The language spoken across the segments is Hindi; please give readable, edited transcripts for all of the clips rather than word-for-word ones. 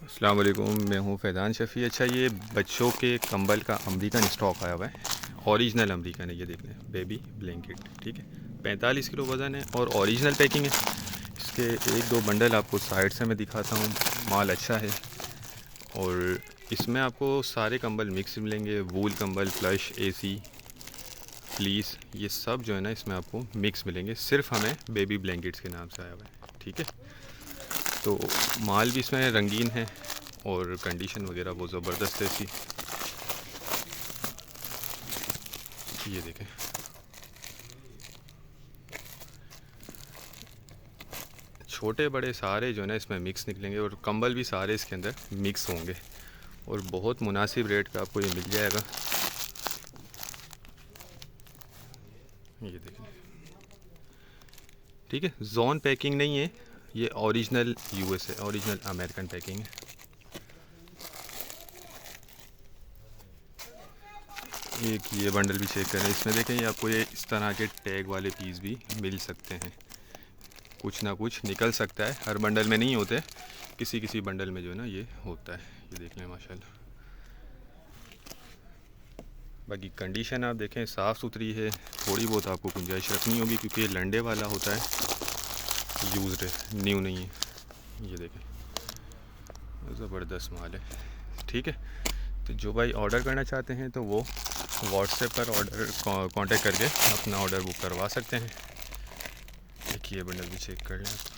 अस्सलाम वालेकुम, मैं हूँ फैज़ान शफ़ी। अच्छा, ये बच्चों के कंबल का अमेरिकन स्टॉक आया हुआ है। ओरिजिनल अमेरिकन है, ये देख लें, बेबी ब्लैंकेट। ठीक है, 45 किलो वज़न है और ओरिजिनल पैकिंग है। इसके एक दो बंडल आपको साइड से मैं दिखाता हूँ। माल अच्छा है और इसमें आपको सारे कंबल मिक्स मिलेंगे। वूल कंबल, प्लश, एसी, फ्लीस, ये सब जो है ना इसमें आपको मिक्स मिलेंगे। सिर्फ हमें बेबी ब्लैंकेट्स के नाम से आया हुआ है। ठीक है, तो माल भी इसमें रंगीन है और कंडीशन वगैरह वो ज़बरदस्त है इसकी। ये देखें, छोटे बड़े सारे जो है ना इसमें मिक्स निकलेंगे और कंबल भी सारे इसके अंदर मिक्स होंगे और बहुत मुनासिब रेट पे आपको ये मिल जाएगा। ये देखें, ठीक है, जोन पैकिंग नहीं है, ये ओरिजिनल यूएस है, ओरिजिनल अमेरिकन पैकिंग है। एक ये बंडल भी चेक करें, इसमें देखें ये आपको ये इस तरह के टैग वाले पीस भी मिल सकते हैं। कुछ ना कुछ निकल सकता है, हर बंडल में नहीं होते, किसी किसी बंडल में जो है ना ये होता है। ये देख लें माशाल्लाह। बाकी कंडीशन आप देखें साफ़ सुथरी है। थोड़ी बहुत आपको गुंजाइश रखनी होगी क्योंकि ये लंडे वाला होता है, यूज्ड है, न्यू नहीं है। ये देखें, ज़बरदस्त माल है। ठीक है, तो जो भाई ऑर्डर करना चाहते हैं तो वो व्हाट्सएप पर ऑर्डर कांटेक्ट करके अपना ऑर्डर बुक करवा सकते हैं। एक ये बंडल भी चेक कर लें आप।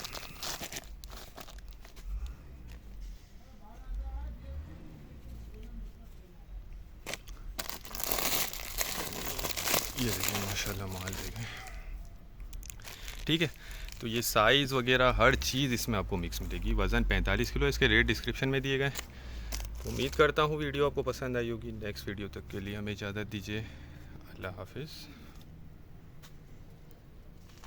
ये देखें माशाल्लाह, माल देखें। ठीक है, तो ये साइज़ वगैरह हर चीज़ इसमें आपको मिक्स मिलेगी। वज़न 45 किलो, इसके रेट डिस्क्रिप्शन में दिए गए। तो उम्मीद करता हूँ वीडियो आपको पसंद आई होगी। नेक्स्ट वीडियो तक के लिए हमें इजाज़त दीजिए। अल्लाह हाफिज़।